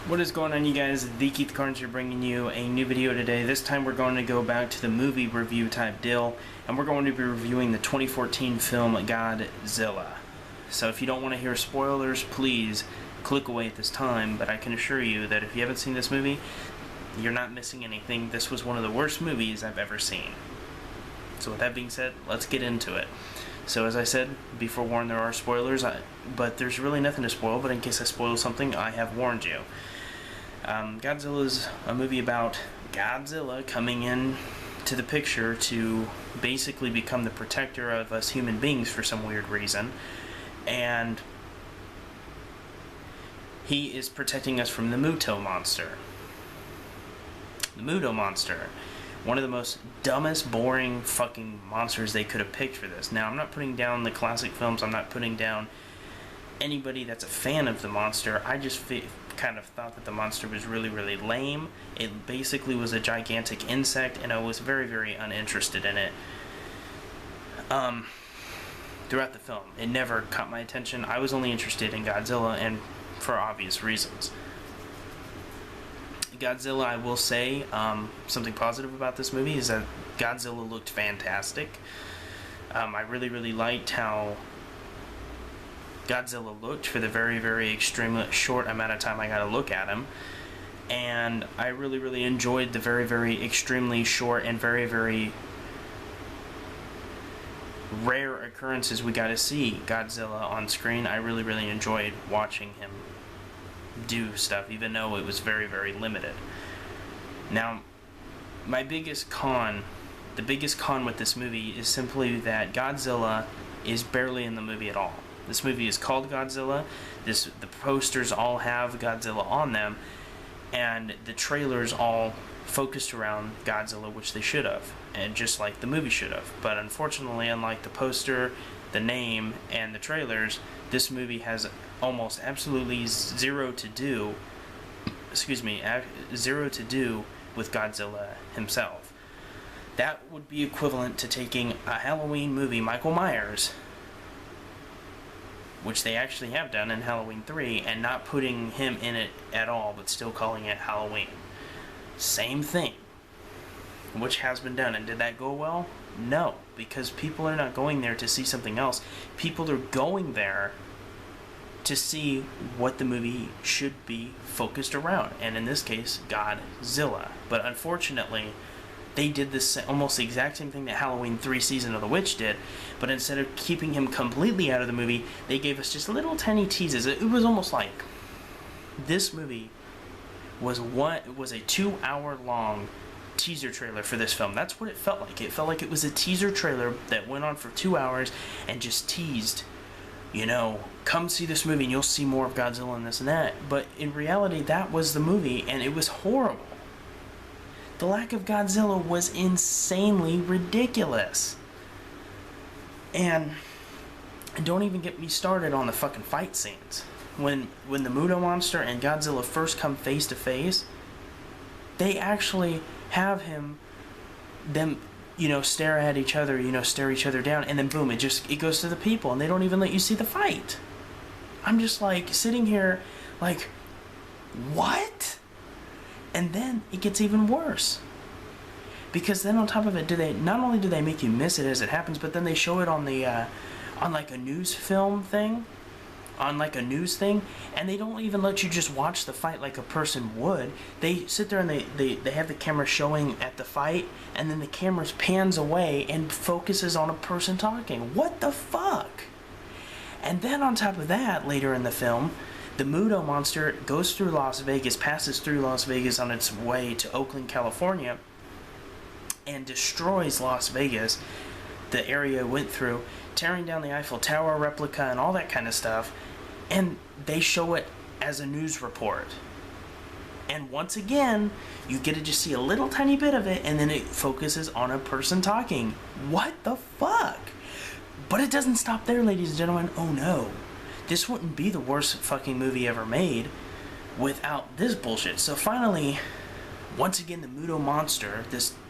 What is going on, you guys? The Keith Carnes here, bringing you a new video today. This time we're going to go back to the movie review type deal, and we're going to be reviewing the 2014 film Godzilla. So if you don't want to hear spoilers, please click away at this time, but I can assure you that if you haven't seen this movie, you're not missing anything. This was one of the worst movies I've ever seen. So with that being said, let's get into it. So as I said, be forewarned, there are spoilers, but there's really nothing to spoil, but in case I spoil something, I have warned you. Godzilla is a movie about Godzilla coming in to the picture to basically become the protector of us human beings for some weird reason, and he is protecting us from the Muto monster. The Muto monster. One of the most dumbest, boring fucking monsters they could have picked for this. Now, I'm not putting down the classic films, I'm not putting down anybody that's a fan of the monster. I just kind of thought that the monster was really, really lame. It basically was a gigantic insect, and I was very, very uninterested in it. Throughout the film, it never caught my attention. I was only interested in Godzilla, and for obvious reasons. Godzilla, I will say, something positive about this movie is that Godzilla looked fantastic. I really, really liked how Godzilla looked for the very, very extremely short amount of time I got to look at him. And I really, really enjoyed the very, very extremely short and very, very rare occurrences we got to see Godzilla on screen. I really, really enjoyed watching him do stuff, even though it was very, very limited. Now, my biggest con, the biggest con with this movie is simply that Godzilla is barely in the movie at all. This movie is called Godzilla. The posters all have Godzilla on them, and the trailers all focused around Godzilla, which they should have, and just like the movie should have. But unfortunately, unlike the poster, the name, and the trailers, this movie has almost absolutely zero to do with Godzilla himself. That would be equivalent to taking a Halloween movie, Michael Myers, which they actually have done in Halloween 3, and not putting him in it at all, but still calling it Halloween. Same thing. Which has been done, and did that go well? No, because people are not going there to see something else. People are going there to see what the movie should be focused around, and in this case, Godzilla. But unfortunately, they did this almost the exact same thing that Halloween 3 Season of the Witch did, but instead of keeping him completely out of the movie, they gave us just little tiny teases. It was almost like this movie was a 2-hour-long teaser trailer for this film. That's what it felt like. It felt like it was a teaser trailer that went on for 2 hours and just teased, you know, come see this movie and you'll see more of Godzilla and this and that. But in reality, that was the movie, and it was horrible. The lack of Godzilla was insanely ridiculous. And don't even get me started on the fucking fight scenes. When the Muto monster and Godzilla first come face to face, they actually have them, you know, stare at each other, you know, stare each other down, and then boom, it goes to the people, and they don't even let you see the fight. I'm just like sitting here like, what? And then it gets even worse, because then on top of it, not only do they make you miss it as it happens, but then they show it on the on like a news film thing, on like a news thing, and they don't even let you just watch the fight like a person would. They sit there and they have the camera showing at the fight, and then the camera pans away and focuses on a person talking. What the fuck? And then on top of that, later in the film, the Muto monster goes through Las Vegas, passes through Las Vegas on its way to Oakland, California, and destroys Las Vegas, the area it went through, tearing down the Eiffel Tower replica and all that kind of stuff, and they show it as a news report. And once again, you get to just see a little tiny bit of it, and then it focuses on a person talking. What the fuck? But it doesn't stop there, ladies and gentlemen. Oh no. This wouldn't be the worst fucking movie ever made without this bullshit. So finally, once again, the Muto monster,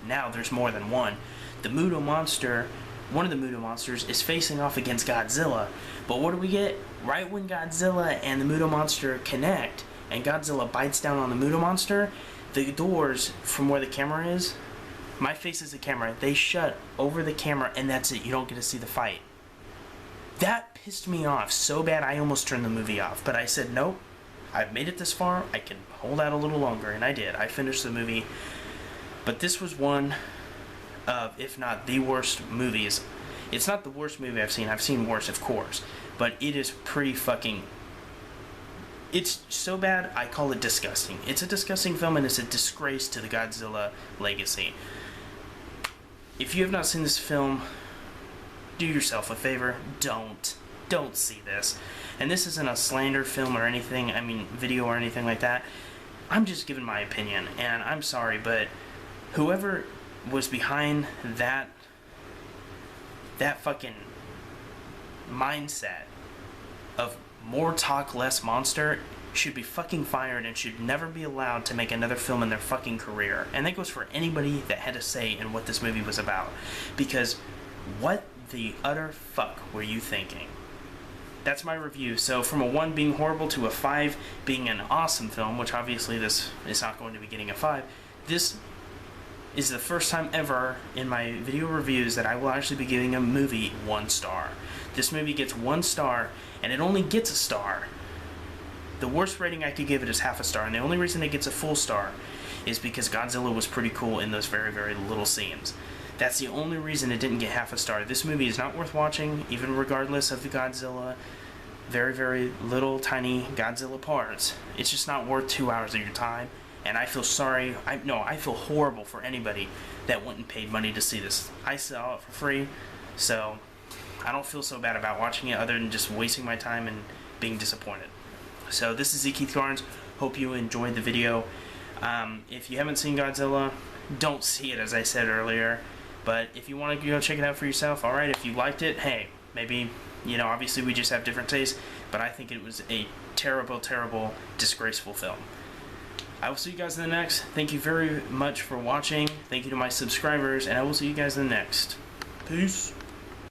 now there's more than one, the Muto monster one of the Muto monsters is facing off against Godzilla. But what do we get? Right when Godzilla and the Muto monster connect, and Godzilla bites down on the Muto monster, the doors from where the camera is, my face is the camera, they shut over the camera, and that's it. You don't get to see the fight. That pissed me off so bad I almost turned the movie off. But I said, nope, I've made it this far, I can hold out a little longer, and I did. I finished the movie. But this was one of, if not the worst movies. It's not the worst movie I've seen worse, of course, but it is pretty fucking... It's so bad, I call it disgusting. It's a disgusting film, and it's a disgrace to the Godzilla legacy. If you have not seen this film, do yourself a favor. Don't see this. And this isn't a slander film or anything, video or anything like that. I'm just giving my opinion, and I'm sorry, but whoever was behind that fucking mindset of more talk, less monster should be fucking fired and should never be allowed to make another film in their fucking career. And that goes for anybody that had a say in what this movie was about. Because what the utter fuck were you thinking? That's my review. So from a 1 being horrible to a 5 being an awesome film, which obviously this is not going to be getting a 5, this is the first time ever in my video reviews that I will actually be giving a movie 1 star. This movie gets 1 star, and it only gets a star. The worst rating I could give it is half a star, and the only reason it gets a full star is because Godzilla was pretty cool in those very, very little scenes. That's the only reason it didn't get half a star. This movie is not worth watching, even regardless of the Godzilla, very, very little, tiny Godzilla parts. It's just not worth 2 hours of your time, and I feel sorry. I feel horrible for anybody that went and paid money to see this. I saw it for free, so I don't feel so bad about watching it other than just wasting my time and being disappointed. So this is Z. Keith Carnes. Hope you enjoyed the video. If you haven't seen Godzilla, don't see it, as I said earlier. But if you want to go check it out for yourself, alright. If you liked it, hey, maybe, obviously we just have different tastes, but I think it was a terrible, terrible, disgraceful film. I will see you guys in the next. Thank you very much for watching. Thank you to my subscribers, and I will see you guys in the next. Peace.